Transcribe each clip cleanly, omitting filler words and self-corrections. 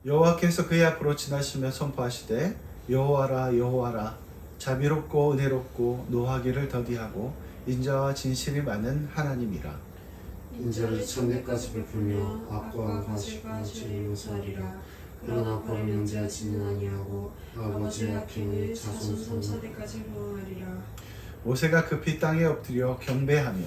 여호와께서 그의 앞으로 지나시며 선포하시되 여호와라 여호와라 자비롭고 은혜롭고 노하기를 더디하고 인자와 진실이 많은 하나님이라. 인자를 천대까지 베풀며 악과 가시가 죄를 용서하리라. 그러나 벌을 면제하지는 아니하고 아버지의 악행을 자손 3, 4대까지 보응하리라. 모세가 급히 땅에 엎드려 경배하며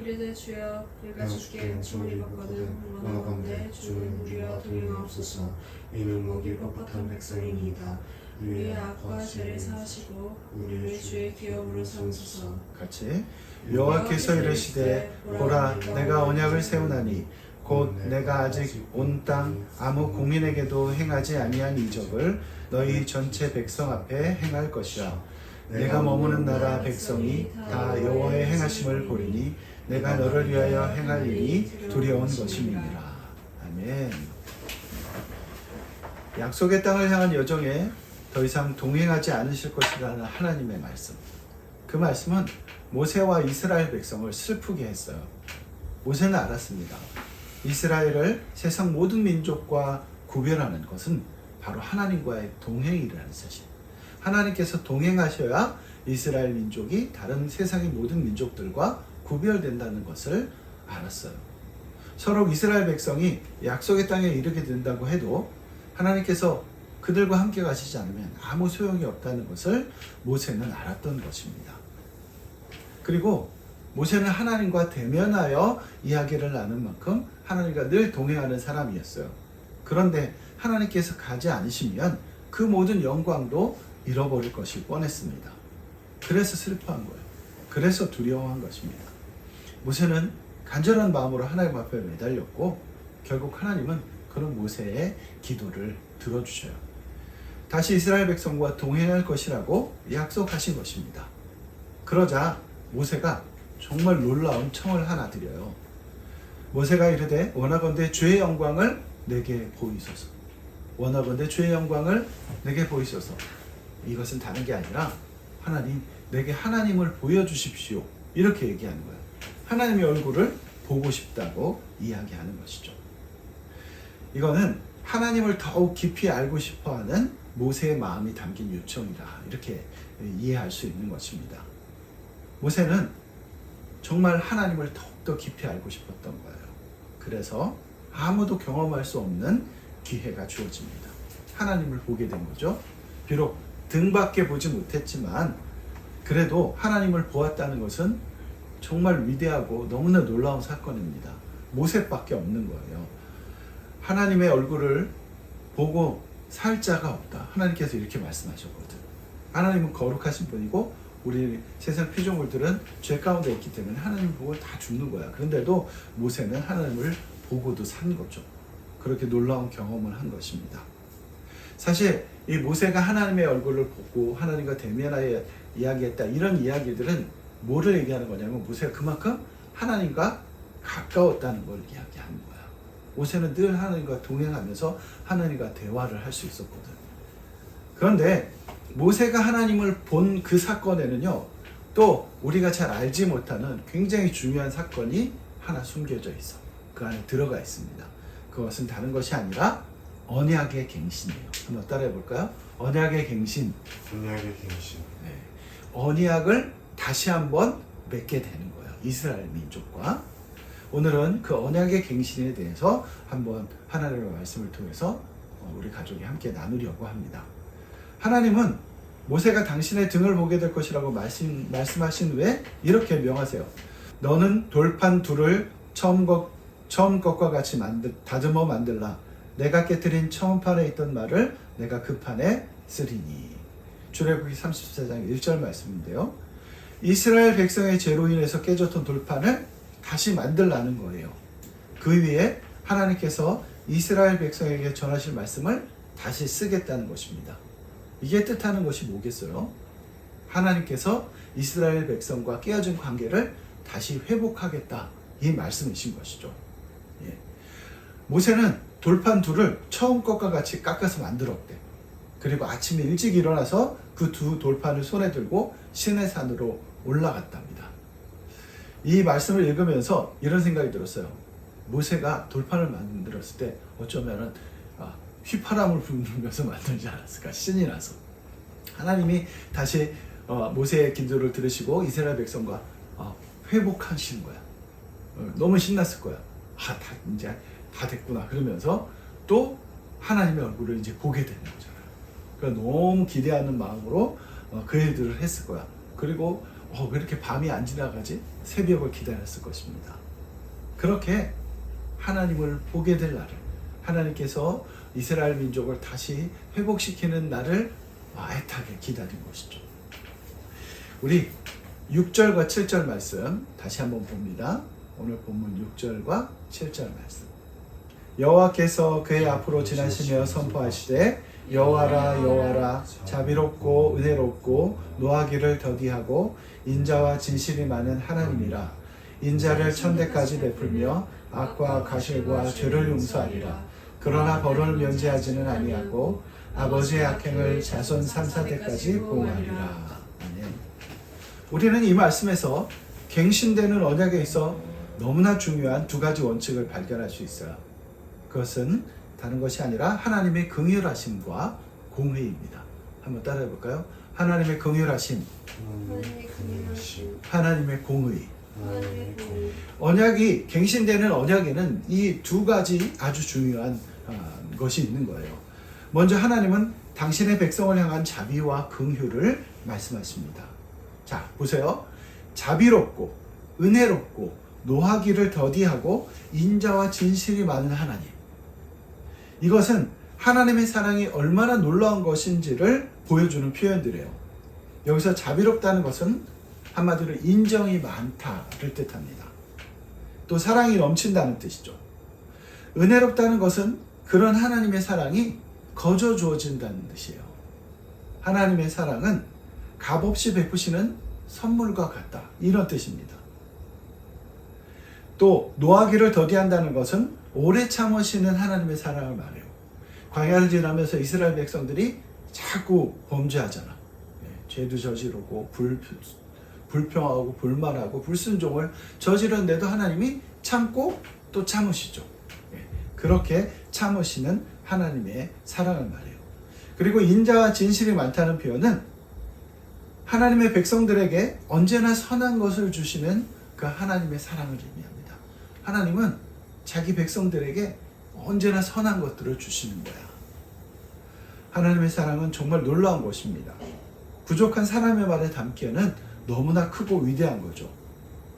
이르되 주여 내가 주께 은총을 입었거든 원하건대 주는 우리와 동행하옵소서. 이는 먹이 뻣뻣한 백성이니이다. 우리의 악과 죄를 사하시고 우리를 주의 기업으로 삼으소서. 같이 여호와께서 이르시되 보라 내가 언약을 세우나니 곧 내가 아직 온 땅 아무 공민에게도 행하지 아니한 이적을 너희 전체 백성 앞에 행할 것이라. 내가 머무는 나라 백성이 다 여호와의 행하심을 보리니 내가 너를 위하여 행할 일이 두려운 것임이니라. 아멘. 약속의 땅을 향한 여정에 더 이상 동행하지 않으실 것이라는 하나님의 말씀. 그 말씀은 모세와 이스라엘 백성을 슬프게 했어요. 모세는 알았습니다. 이스라엘을 세상 모든 민족과 구별하는 것은 바로 하나님과의 동행이라는 사실. 하나님께서 동행하셔야 이스라엘 민족이 다른 세상의 모든 민족들과 구별된다는 것을 알았어요. 서로 이스라엘 백성이 약속의 땅에 이르게 된다고 해도 하나님께서 그들과 함께 가시지 않으면 아무 소용이 없다는 것을 모세는 알았던 것입니다. 그리고 모세는 하나님과 대면하여 이야기를 나눈 만큼 하나님과 늘 동행하는 사람이었어요. 그런데 하나님께서 가지 않으시면 그 모든 영광도 잃어버릴 것이 뻔했습니다. 그래서 슬퍼한 거예요. 그래서 두려워한 것입니다. 모세는 간절한 마음으로 하나님 앞에 매달렸고 결국 하나님은 그런 모세의 기도를 들어주셔요. 다시 이스라엘 백성과 동행할 것이라고 약속하신 것입니다. 그러자 모세가 정말 놀라운 청을 하나 드려요. 모세가 이르되 원하건대 주의 영광을 내게 보이소서. 원하건대 주의 영광을 내게 보이소서. 이것은 다른 게 아니라 하나님 내게 하나님을 보여주십시오. 이렇게 얘기하는 거예요. 하나님의 얼굴을 보고 싶다고 이야기하는 것이죠. 이거는 하나님을 더욱 깊이 알고 싶어하는 모세의 마음이 담긴 요청이다. 이렇게 이해할 수 있는 것입니다. 모세는 정말 하나님을 더욱더 깊이 알고 싶었던 거예요. 그래서 아무도 경험할 수 없는 기회가 주어집니다. 하나님을 보게 된 거죠. 비록 등밖에 보지 못했지만 그래도 하나님을 보았다는 것은 정말 위대하고 너무나 놀라운 사건입니다. 모세밖에 없는 거예요. 하나님의 얼굴을 보고 살 자가 없다. 하나님께서 이렇게 말씀하셨거든. 하나님은 거룩하신 분이고 우리 세상 피조물들은 죄 가운데 있기 때문에 하나님 보고 다 죽는 거야. 그런데도 모세는 하나님을 보고도 산 거죠. 그렇게 놀라운 경험을 한 것입니다. 사실 이 모세가 하나님의 얼굴을 보고 하나님과 대면하여 이야기했다. 이런 이야기들은 뭐를 얘기하는 거냐면 모세가 그만큼 하나님과 가까웠다는 걸 이야기하는 거야. 모세는 늘 하나님과 동행하면서 하나님과 대화를 할 수 있었거든. 그런데 모세가 하나님을 본 그 사건에는요, 또 우리가 잘 알지 못하는 굉장히 중요한 사건이 하나 숨겨져 있어. 그 안에 들어가 있습니다. 그것은 다른 것이 아니라 언약의 갱신이에요. 한번 따라해 볼까요? 언약의 갱신. 언약의 갱신. 네. 언약을 다시 한번 맺게 되는 거예요. 이스라엘 민족과. 오늘은 그 언약의 갱신에 대해서 한번 하나님의 말씀을 통해서 우리 가족이 함께 나누려고 합니다. 하나님은 모세가 당신의 등을 보게 될 것이라고 말씀하신 후에 이렇게 명하세요. 너는 돌판 둘을 처음 것과 같이 다듬어 만들라. 내가 깨뜨린 처음 판에 있던 말을 내가 그 판에 쓰리니. 출애굽기 34장 1절 말씀인데요. 이스라엘 백성의 죄로 인해서 깨졌던 돌판을 다시 만들라는 거예요. 그 위에 하나님께서 이스라엘 백성에게 전하실 말씀을 다시 쓰겠다는 것입니다. 이게 뜻하는 것이 뭐겠어요? 하나님께서 이스라엘 백성과 깨어진 관계를 다시 회복하겠다. 이 말씀이신 것이죠. 예. 모세는 돌판 둘을 처음 것과 같이 깎아서 만들었대. 그리고 아침에 일찍 일어나서 그 두 돌판을 손에 들고 시내산으로 올라갔답니다. 이 말씀을 읽으면서 이런 생각이 들었어요. 모세가 돌판을 만들었을 때 어쩌면 휘파람을 불면서 만들지 않았을까? 신이 나서 하나님이 다시 모세의 기도를 들으시고 이스라엘 백성과 회복하시는 거야. 너무 신났을 거야. 이제 다 됐구나. 그러면서 또 하나님의 얼굴을 이제 보게 되는 거잖아요. 그러니까 너무 기대하는 마음으로 그 일들을 했을 거야. 그리고 왜 이렇게 밤이 안 지나가지? 새벽을 기다렸을 것입니다. 그렇게 하나님을 보게 될 날을, 하나님께서 이스라엘 민족을 다시 회복시키는 날을 애타게 기다린 것이죠. 우리 6절과 7절 말씀 다시 한번 봅니다. 오늘 본문 6절과 7절 말씀. 여호와께서 그의 앞으로 지나시며 선포하시되 여호와라 여호와라 자비롭고 은혜롭고 노하기를 더디하고 인자와 진실이 많은 하나님이라. 인자를 천대까지 베풀며 악과 가실과 죄를 용서하리라. 그러나 벌을 면제하지는 아니하고 아버지의 악행을 자손 3, 4대까지 보호하리라. 아멘. 우리는 이 말씀에서 갱신되는 언약에 있어 너무나 중요한 두 가지 원칙을 발견할 수 있어요. 그것은 다른 것이 아니라 하나님의 긍휼하심과 공의입니다. 한번 따라해 볼까요? 하나님의 긍휼하심, 하나님의 공의. 언약이 갱신되는 언약에는 이 두 가지 아주 중요한 것이 있는 거예요. 먼저 하나님은 당신의 백성을 향한 자비와 긍휼을 말씀하십니다. 자, 보세요. 자비롭고 은혜롭고 노하기를 더디하고 인자와 진실이 많은 하나님. 이것은 하나님의 사랑이 얼마나 놀라운 것인지를 보여주는 표현들이에요. 여기서 자비롭다는 것은 한마디로 인정이 많다를 뜻합니다. 또 사랑이 넘친다는 뜻이죠. 은혜롭다는 것은 그런 하나님의 사랑이 거저 주어진다는 뜻이에요. 하나님의 사랑은 값없이 베푸시는 선물과 같다. 이런 뜻입니다. 또 노하기를 더디한다는 것은 오래 참으시는 하나님의 사랑을 말해요. 광야를 지나면서 이스라엘 백성들이 자꾸 범죄하잖아. 죄도 저지르고 불평하고 불만하고 불순종을 저지르는데도 하나님이 참고 또 참으시죠. 그렇게 참으시는 하나님의 사랑을 말해요. 그리고 인자와 진실이 많다는 표현은 하나님의 백성들에게 언제나 선한 것을 주시는 그 하나님의 사랑을 의미합니다. 하나님은 자기 백성들에게 언제나 선한 것들을 주시는 거야. 하나님의 사랑은 정말 놀라운 것입니다. 부족한 사람의 말에 담기에는 너무나 크고 위대한 거죠.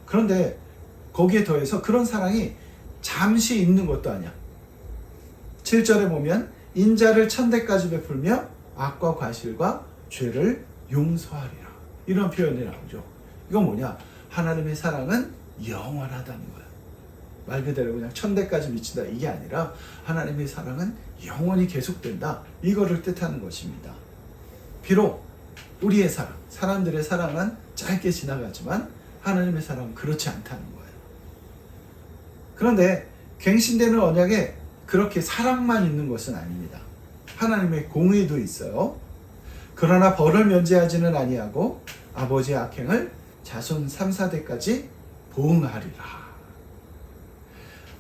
그런데 거기에 더해서 그런 사랑이 잠시 있는 것도 아니야. 7절에 보면 인자를 천대까지 베풀며 악과 과실과 죄를 용서하리라. 이런 표현이 나오죠. 이건 뭐냐? 하나님의 사랑은 영원하다는 거야. 말 그대로 그냥 천대까지 미친다 이게 아니라 하나님의 사랑은 영원히 계속된다. 이거를 뜻하는 것입니다. 비록 우리의 사랑, 사람들의 사랑은 짧게 지나가지만 하나님의 사랑은 그렇지 않다는 거예요. 그런데 갱신되는 언약에 그렇게 사랑만 있는 것은 아닙니다. 하나님의 공의도 있어요. 그러나 벌을 면제하지는 아니하고 아버지의 악행을 자손 3, 4대까지 보응하리라.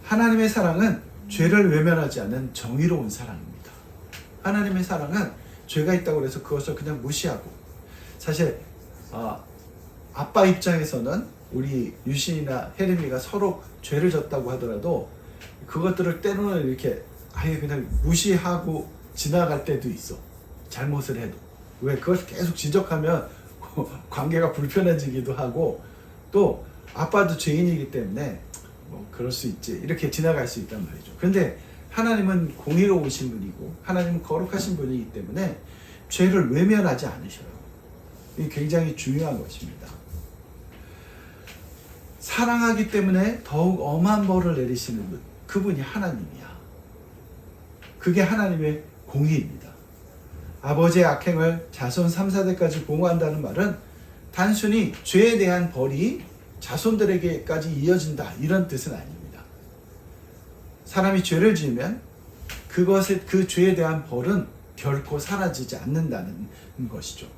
하나님의 사랑은 죄를 외면하지 않는 정의로운 사랑입니다. 하나님의 사랑은 죄가 있다고 해서 그것을 그냥 무시하고, 사실 아빠 입장에서는 우리 유신이나 혜림이가 서로 죄를 졌다고 하더라도 그것들을 때로는 이렇게 아예 그냥 무시하고 지나갈 때도 있어. 잘못을 해도. 왜? 그걸 계속 지적하면 관계가 불편해지기도 하고, 또 아빠도 죄인이기 때문에 뭐 그럴 수 있지 이렇게 지나갈 수 있단 말이죠. 그런데 하나님은 공의로우신 분이고 하나님은 거룩하신 분이기 때문에 죄를 외면하지 않으셔요. 이게 굉장히 중요한 것입니다. 사랑하기 때문에 더욱 엄한 벌을 내리시는 분, 그분이 하나님이야. 그게 하나님의 공의입니다. 아버지의 악행을 자손 3, 4대까지 보호한다는 말은 단순히 죄에 대한 벌이 자손들에게까지 이어진다 이런 뜻은 아닙니다. 사람이 죄를 지으면 그 죄에 대한 벌은 결코 사라지지 않는다는 것이죠.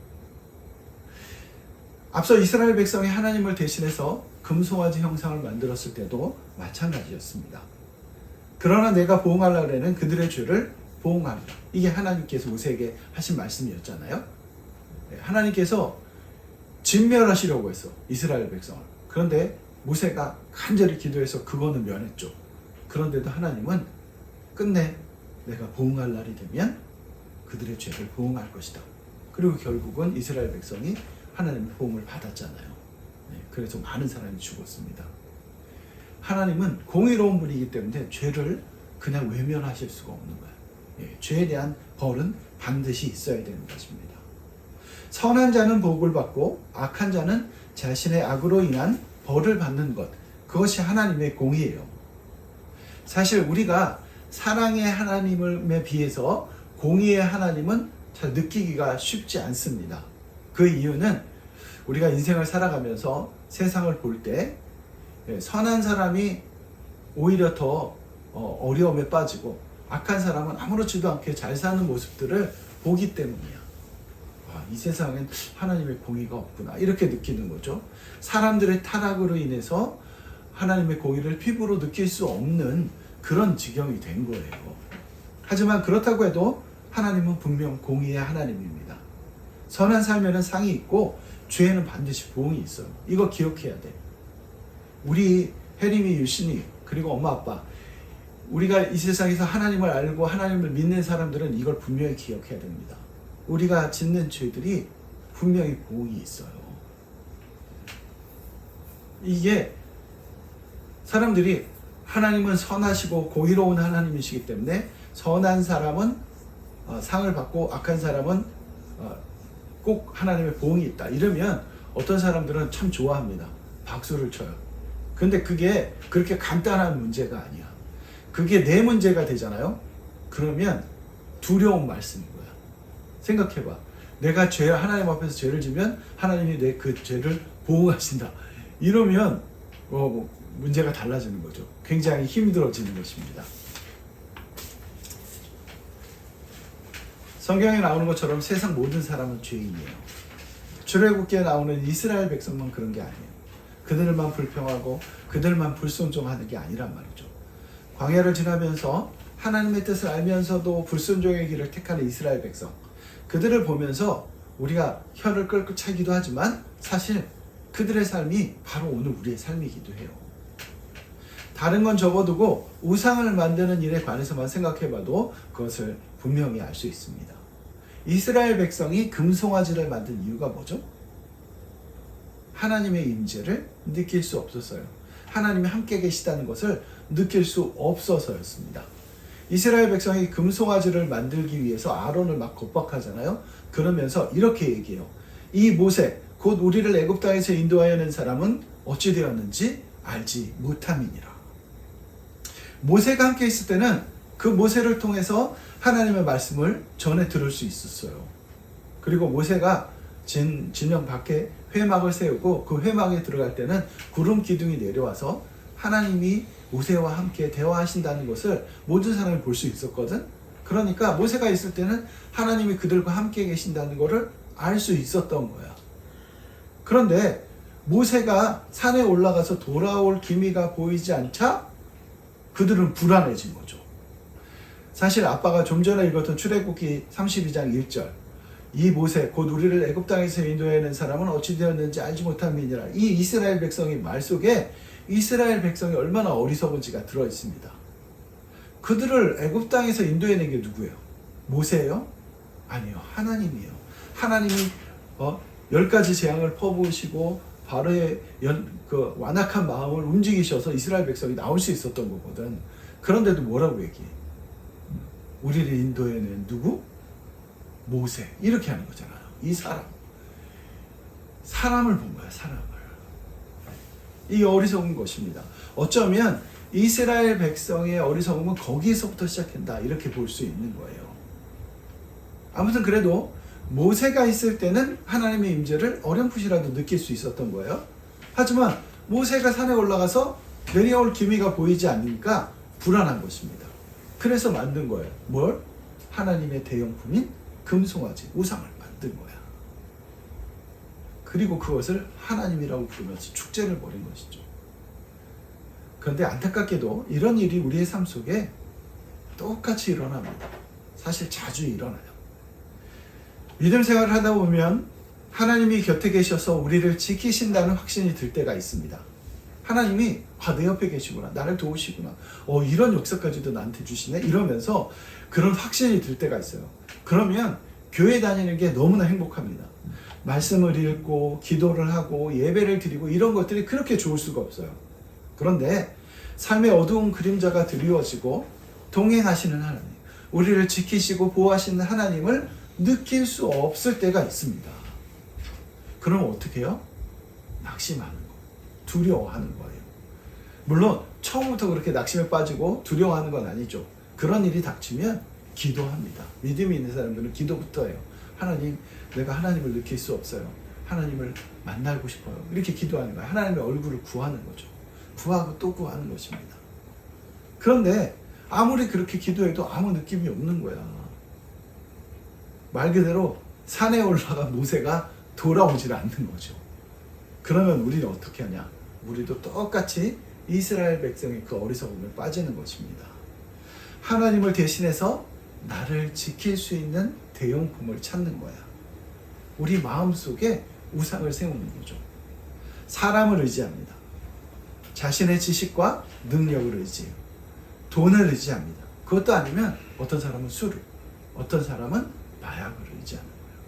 앞서 이스라엘 백성이 하나님을 대신해서 금송아지 형상을 만들었을 때도 마찬가지였습니다. 그러나 내가 보응하려고 하는 그들의 죄를 보응하리라. 이게 하나님께서 모세에게 하신 말씀이었잖아요. 하나님께서 진멸하시려고 했어, 이스라엘 백성을. 그런데 모세가 간절히 기도해서 그거는 면했죠. 그런데도 하나님은 끝내 내가 보응할 날이 되면 그들의 죄를 보응할 것이다. 그리고 결국은 이스라엘 백성이 하나님의 보응을 받았잖아요. 그래서 많은 사람이 죽었습니다. 하나님은 공의로운 분이기 때문에 죄를 그냥 외면하실 수가 없는 거예요. 죄에 대한 벌은 반드시 있어야 되는 것입니다. 선한 자는 복을 받고 악한 자는 자신의 악으로 인한 벌을 받는 것, 그것이 하나님의 공의예요. 사실 우리가 사랑의 하나님에 비해서 공의의 하나님은 잘 느끼기가 쉽지 않습니다. 그 이유는 우리가 인생을 살아가면서 세상을 볼 때 선한 사람이 오히려 더 어려움에 빠지고 악한 사람은 아무렇지도 않게 잘 사는 모습들을 보기 때문이야. 이 세상엔 하나님의 공의가 없구나, 이렇게 느끼는 거죠. 사람들의 타락으로 인해서 하나님의 공의를 피부로 느낄 수 없는 그런 지경이 된 거예요. 하지만 그렇다고 해도 하나님은 분명 공의의 하나님입니다. 선한 삶에는 상이 있고 죄에는 반드시 보응이 있어요. 이거 기억해야 돼. 우리 혜림이, 유신이, 그리고 엄마 아빠, 우리가 이 세상에서 하나님을 알고 하나님을 믿는 사람들은 이걸 분명히 기억해야 됩니다. 우리가 짓는 죄들이 분명히 보응이 있어요. 이게 사람들이 하나님은 선하시고 공의로운 하나님이시기 때문에 선한 사람은 상을 받고 악한 사람은 꼭 하나님의 보응이 있다, 이러면 어떤 사람들은 참 좋아합니다. 박수를 쳐요. 근데 그게 그렇게 간단한 문제가 아니야. 그게 내 문제가 되잖아요. 그러면 두려운 말씀인 거야. 생각해봐. 내가 하나님 앞에서 죄를 지면 하나님이 내 그 죄를 보응하신다, 이러면 문제가 달라지는 거죠. 굉장히 힘들어지는 것입니다. 성경에 나오는 것처럼 세상 모든 사람은 죄인이에요. 출애굽기에 나오는 이스라엘 백성만 그런 게 아니에요. 그들만 불평하고 그들만 불순종하는 게 아니란 말이죠. 광야를 지나면서 하나님의 뜻을 알면서도 불순종의 길을 택하는 이스라엘 백성, 그들을 보면서 우리가 혀를 끌고 차기도 하지만 사실 그들의 삶이 바로 오늘 우리의 삶이기도 해요. 다른 건 접어두고 우상을 만드는 일에 관해서만 생각해봐도 그것을 분명히 알 수 있습니다. 이스라엘 백성이 금송아지를 만든 이유가 뭐죠? 하나님의 임재를 느낄 수 없었어요. 하나님이 함께 계시다는 것을 느낄 수 없어서였습니다. 이스라엘 백성이 금송아지를 만들기 위해서 아론을 막 겁박하잖아요. 그러면서 이렇게 얘기해요. 이 모세, 곧 우리를 애굽 땅에서 인도하여 낸 사람은 어찌 되었는지 알지 못함이니라. 모세가 함께 있을 때는 그 모세를 통해서 하나님의 말씀을 전해 들을 수 있었어요. 그리고 모세가 진영 밖에 회막을 세우고 그 회막에 들어갈 때는 구름 기둥이 내려와서 하나님이 모세와 함께 대화하신다는 것을 모든 사람이 볼 수 있었거든. 그러니까 모세가 있을 때는 하나님이 그들과 함께 계신다는 것을 알 수 있었던 거야. 그런데 모세가 산에 올라가서 돌아올 기미가 보이지 않자 그들은 불안해진 거죠. 사실 아빠가 좀 전에 읽었던 출애굽기 32장 1절, 이 모세 곧 우리를 애굽 땅에서 인도해낸 사람은 어찌 되었는지 알지 못함이니라. 이 이스라엘 백성의 말 속에 이스라엘 백성이 얼마나 어리석은지가 들어있습니다. 그들을 애굽 땅에서 인도해낸 게 누구예요? 모세예요? 아니요, 하나님이에요. 하나님이 10가지 재앙을 퍼부으시고 바로의 그 완악한 마음을 움직이셔서 이스라엘 백성이 나올 수 있었던 거거든. 그런데도 뭐라고 얘기해? 우리를 인도해낸 누구? 모세. 이렇게 하는 거잖아요. 이 사람을 본 거야, 사람을. 이게 어리석은 것입니다. 어쩌면 이스라엘 백성의 어리석음은 거기에서부터 시작한다, 이렇게 볼 수 있는 거예요. 아무튼 그래도 모세가 있을 때는 하나님의 임재를 어렴풋이라도 느낄 수 있었던 거예요. 하지만 모세가 산에 올라가서 내려올 기미가 보이지 않으니까 불안한 것입니다. 그래서 만든 거예요. 뭘? 하나님의 대용품인 금송아지, 우상을 만든 거야. 그리고 그것을 하나님이라고 부르면서 축제를 벌인 것이죠. 그런데 안타깝게도 이런 일이 우리의 삶 속에 똑같이 일어납니다. 사실 자주 일어나요. 믿음 생활을 하다 보면 하나님이 곁에 계셔서 우리를 지키신다는 확신이 들 때가 있습니다. 하나님이 내 옆에 계시구나, 나를 도우시구나, 이런 역사까지도 나한테 주시네, 이러면서 그런 확신이 들 때가 있어요. 그러면 교회 다니는 게 너무나 행복합니다. 말씀을 읽고 기도를 하고 예배를 드리고 이런 것들이 그렇게 좋을 수가 없어요. 그런데 삶의 어두운 그림자가 드리워지고 동행하시는 하나님, 우리를 지키시고 보호하시는 하나님을 느낄 수 없을 때가 있습니다. 그럼 어떻게 해요? 낙심하는 거, 두려워하는 거예요. 물론 처음부터 그렇게 낙심에 빠지고 두려워하는 건 아니죠. 그런 일이 닥치면 기도합니다. 믿음이 있는 사람들은 기도부터 해요. 하나님, 내가 하나님을 느낄 수 없어요. 하나님을 만나고 싶어요. 이렇게 기도하는 거예요. 하나님의 얼굴을 구하는 거죠. 구하고 또 구하는 것입니다. 그런데 아무리 그렇게 기도해도 아무 느낌이 없는 거야. 말 그대로 산에 올라간 모세가 돌아오질 않는 거죠. 그러면 우리는 어떻게 하냐? 우리도 똑같이 이스라엘 백성의 그 어리석음에 빠지는 것입니다. 하나님을 대신해서 나를 지킬 수 있는 대용품을 찾는 거야. 우리 마음속에 우상을 세우는 거죠. 사람을 의지합니다. 자신의 지식과 능력을 의지해요. 돈을 의지합니다. 그것도 아니면 어떤 사람은 술을, 어떤 사람은 마약을 의지하는 거예요.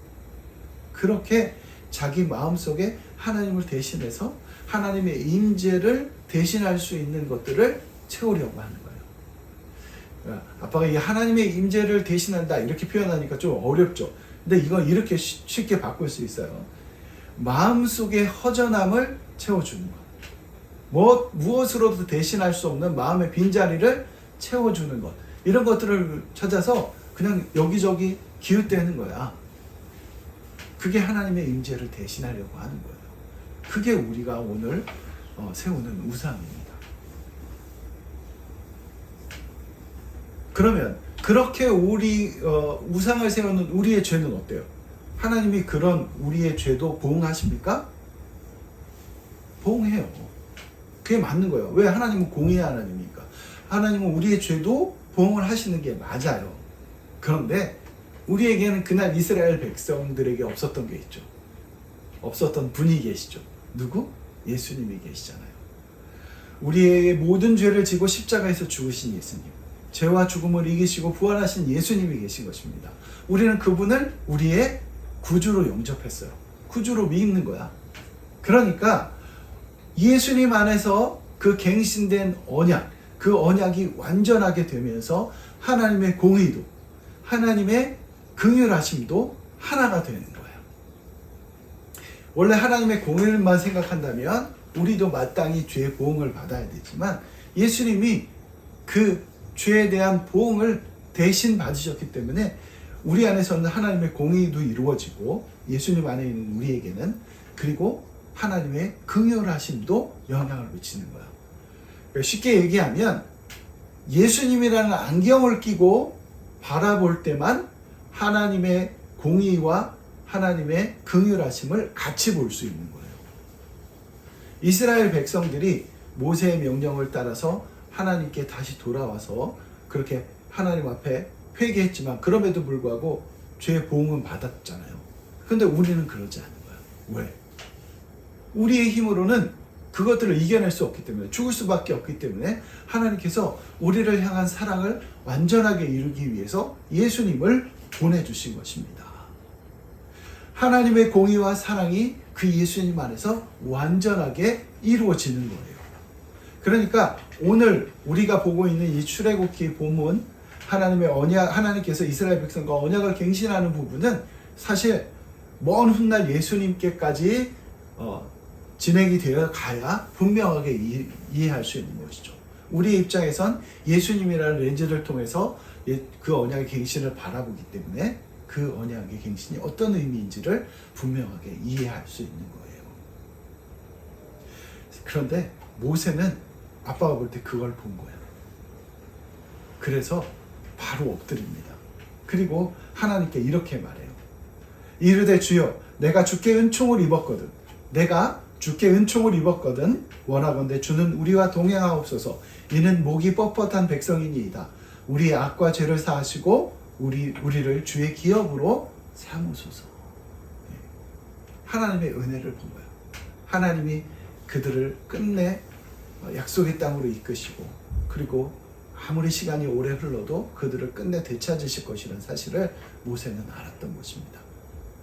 그렇게 자기 마음속에 하나님을 대신해서 하나님의 임재를 대신할 수 있는 것들을 채우려고 하는 거예요. 아빠가 이 하나님의 임재를 대신한다 이렇게 표현하니까 좀 어렵죠. 근데 이건 이렇게 쉽게 바꿀 수 있어요. 마음속의 허전함을 채워주는 것. 무엇으로도 대신할 수 없는 마음의 빈자리를 채워주는 것. 이런 것들을 찾아서 그냥 여기저기 기웃대는 거야. 그게 하나님의 임재를 대신하려고 하는 거예요. 그게 우리가 오늘 세우는 우상입니다. 그러면 그렇게 우상을 세우는 우리의 죄는 어때요? 하나님이 그런 우리의 죄도 보응하십니까? 보응해요. 그게 맞는 거예요. 왜? 하나님은 공의의 하나님이니까. 하나님은 우리의 죄도 보응을 하시는 게 맞아요. 그런데 우리에게는 그날 이스라엘 백성들에게 없었던 게 있죠. 없었던 분이 계시죠. 누구? 예수님이 계시잖아요. 우리의 모든 죄를 지고 십자가에서 죽으신 예수님, 죄와 죽음을 이기시고 부활하신 예수님이 계신 것입니다. 우리는 그분을 우리의 구주로 영접했어요. 구주로 믿는 거야. 그러니까 예수님 안에서 그 갱신된 언약, 그 언약이 완전하게 되면서 하나님의 공의도, 하나님의 긍휼하심도 하나가 되는 거예요. 원래 하나님의 공의만 생각한다면 우리도 마땅히 죄의 보응을 받아야 되지만 예수님이 그 죄에 대한 보응을 대신 받으셨기 때문에 우리 안에서는 하나님의 공의도 이루어지고 예수님 안에 있는 우리에게는 그리고 하나님의 긍휼하심도 영향을 미치는 거야. 그러니까 쉽게 얘기하면 예수님이라는 안경을 끼고 바라볼 때만 하나님의 공의와 하나님의 긍휼하심을 같이 볼 수 있는 거예요. 이스라엘 백성들이 모세의 명령을 따라서 하나님께 다시 돌아와서 그렇게 하나님 앞에 회개했지만 그럼에도 불구하고 죄의 보응은 받았잖아요. 그런데 우리는 그러지 않은 거야. 왜? 우리의 힘으로는 그것들을 이겨낼 수 없기 때문에, 죽을 수밖에 없기 때문에 하나님께서 우리를 향한 사랑을 완전하게 이루기 위해서 예수님을 보내주신 것입니다. 하나님의 공의와 사랑이 그 예수님 안에서 완전하게 이루어지는 거예요. 그러니까 오늘 우리가 보고 있는 이 출애굽기 본문, 하나님의 언약, 하나님께서 이스라엘 백성과 언약을 갱신하는 부분은 사실 먼 훗날 예수님께까지 진행이 되어 가야 분명하게 이해할 수 있는 것이죠. 우리의 입장에선 예수님이라는 렌즈를 통해서 그 언약의 갱신을 바라보기 때문에 그 언약의 갱신이 어떤 의미인지를 분명하게 이해할 수 있는 거예요. 그런데 모세는 아빠가 볼 때 그걸 본 거야. 그래서 바로 엎드립니다. 그리고 하나님께 이렇게 말해요. 이르되 주여, 내가 주께 은총을 입었거든. 내가 주께 은총을 입었거든. 원하건대 주는 우리와 동행하옵소서. 이는 목이 뻣뻣한 백성이니이다. 우리의 악과 죄를 사하시고 우리를 주의 기업으로 삼으소서. 하나님의 은혜를 본 거예요. 하나님이 그들을 끝내 약속의 땅으로 이끄시고, 그리고 아무리 시간이 오래 흘러도 그들을 끝내 되찾으실 것이라는 사실을 모세는 알았던 것입니다.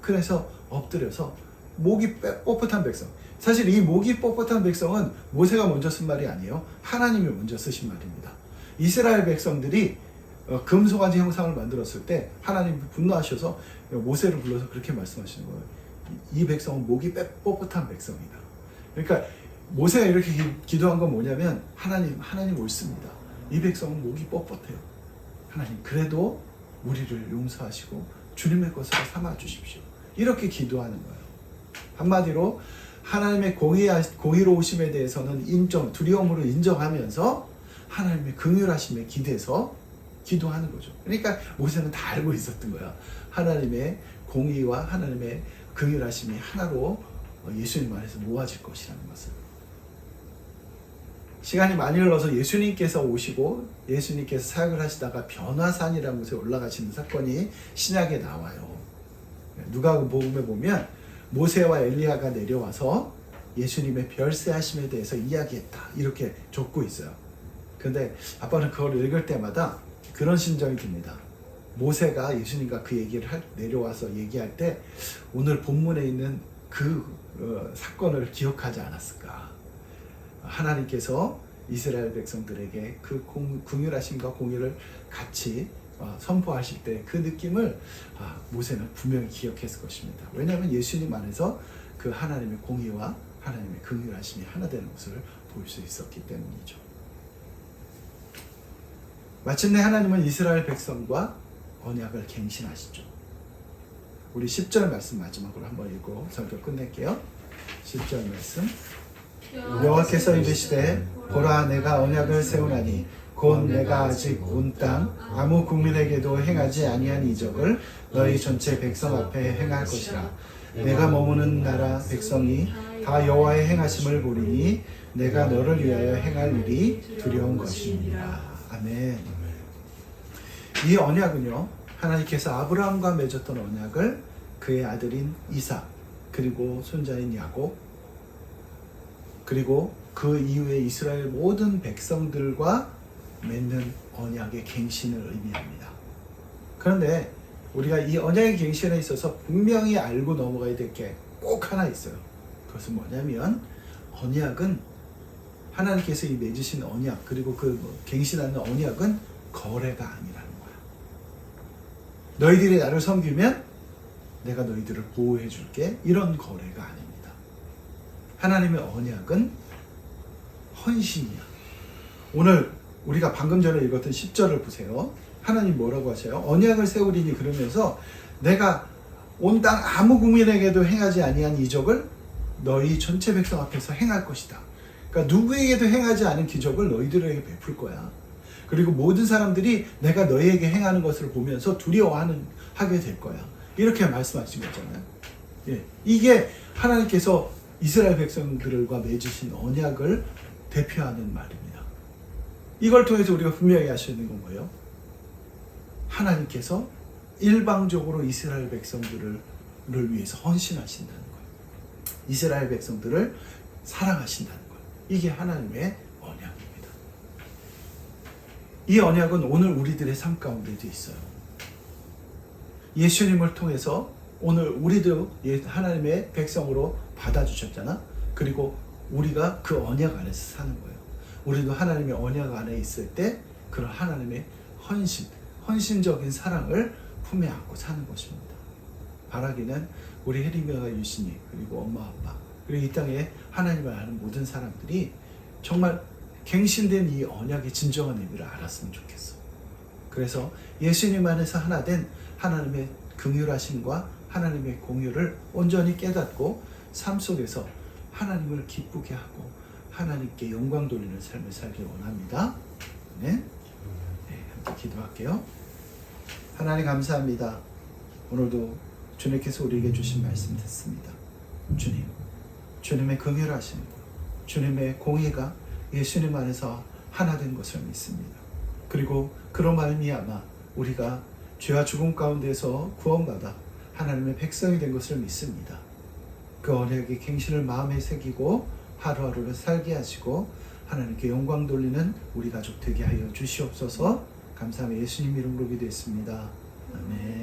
그래서 엎드려서 목이 뻣뻣한 백성, 사실 이 목이 뻣뻣한 백성은 모세가 먼저 쓴 말이 아니에요. 하나님이 먼저 쓰신 말입니다. 이스라엘 백성들이 금송아지 형상을 만들었을 때 하나님이 분노하셔서 모세를 불러서 그렇게 말씀하시는 거예요. 이 백성은 목이 뻣뻣한 백성이다. 그러니까 모세가 이렇게 기도한 건 뭐냐면, 하나님 옳습니다. 이 백성은 목이 뻣뻣해요. 하나님, 그래도 우리를 용서하시고 주님의 것으로 삼아 주십시오. 이렇게 기도하는 거예요. 한마디로 하나님의 공의로우심에 대해서는 두려움으로 인정하면서 하나님의 긍휼하심에 기대서 기도하는 거죠. 그러니까 모세는 다 알고 있었던 거야. 하나님의 공의와 하나님의 긍휼하심이 하나로 예수님 안에서 모아질 것이라는 것을. 시간이 많이 흘러서 예수님께서 오시고 예수님께서 사역을 하시다가 변화산이라는 곳에 올라가시는 사건이 신약에 나와요. 누가복음에 보면 모세와 엘리야가 내려와서 예수님의 별세하심에 대해서 이야기했다, 이렇게 적고 있어요. 근데 아빠는 그걸 읽을 때마다 그런 심정이 듭니다. 모세가 예수님과 그 얘기를 내려와서 얘기할 때 오늘 본문에 있는 그 사건을 기억하지 않았을까. 하나님께서 이스라엘 백성들에게 그 긍휼하심과 공의를 같이 선포하실 때 그 느낌을 모세는 분명히 기억했을 것입니다. 왜냐하면 예수님 안에서 그 하나님의 공의와 하나님의 긍휼하심이 하나 되는 것을 볼 수 있었기 때문이죠. 마침내 하나님은 이스라엘 백성과 언약을 갱신하시죠. 우리 10절 말씀 마지막으로 한번 읽고 설교 끝낼게요. 10절 말씀. 여호와께서 이르시되 보라, 내가 언약을 세우나니 곧 내가 아직 온 땅 아무 국민에게도 행하지 아니한 이적을 너희 전체 백성 앞에 행할 것이라. 내가 머무는 나라 백성이 다 여호와의 행하심을 보리니 내가 너를 위하여 행할 일이 두려운 것이니라. 아멘. 이 언약은요, 하나님께서 아브라함과 맺었던 언약을 그의 아들인 이삭, 그리고 손자인 야곱, 그리고 그 이후에 이스라엘 모든 백성들과 맺는 언약의 갱신을 의미합니다. 그런데 우리가 이 언약의 갱신에 있어서 분명히 알고 넘어가야 될 게 꼭 하나 있어요. 그것은 뭐냐면, 언약은 하나님께서 이 맺으신 언약, 그리고 그 갱신하는 언약은 거래가 아니라는 거야. 너희들이 나를 섬기면 내가 너희들을 보호해 줄게, 이런 거래가 아닙니다. 하나님의 언약은 헌신이야. 오늘 우리가 방금 전에 읽었던 10절을 보세요. 하나님 뭐라고 하세요? 언약을 세우리니, 그러면서 내가 온 땅 아무 국민에게도 행하지 아니한 이적을 너희 전체 백성 앞에서 행할 것이다. 그러니까 누구에게도 행하지 않은 기적을 너희들에게 베풀 거야. 그리고 모든 사람들이 내가 너희에게 행하는 것을 보면서 두려워하게 될 거야. 이렇게 말씀하신 거잖아요. 예, 이게 하나님께서 이스라엘 백성들과 맺으신 언약을 대표하는 말입니다. 이걸 통해서 우리가 분명히 알 수 있는 건 뭐예요? 하나님께서 일방적으로 이스라엘 백성들을 위해서 헌신하신다는 거예요. 이스라엘 백성들을 사랑하신다는 거예요. 이게 하나님의 언약입니다. 이 언약은 오늘 우리들의 삶 가운데도 있어요. 예수님을 통해서 오늘 우리도 하나님의 백성으로 받아주셨잖아. 그리고 우리가 그 언약 안에서 사는 거예요. 우리도 하나님의 언약 안에 있을 때 그런 하나님의 헌신적인 사랑을 품에 안고 사는 것입니다. 바라기는 우리 혜림이와 유신이, 그리고 엄마 아빠, 그리고 이 땅에 하나님을 아는 모든 사람들이 정말 갱신된 이 언약의 진정한 의미를 알았으면 좋겠어. 그래서 예수님 안에서 하나 된 하나님의 긍휼하심과 하나님의 공유를 온전히 깨닫고 삶 속에서 하나님을 기쁘게 하고 하나님께 영광 돌리는 삶을 살길 원합니다. 네, 함께 기도할게요. 하나님 감사합니다. 오늘도 주님께서 우리에게 주신 말씀 듣습니다. 주님, 주님의 긍휼하심, 주님의 공의가 예수님 안에서 하나 된 것을 믿습니다. 그리고 그런 말미암아 우리가 죄와 죽음 가운데서 구원받아 하나님의 백성이 된 것을 믿습니다. 그 언약의 갱신을 마음에 새기고 하루하루를 살게 하시고 하나님께 영광 돌리는 우리 가족 되게 하여 주시옵소서. 감사하며 예수님 이름으로 기도했습니다. 아멘.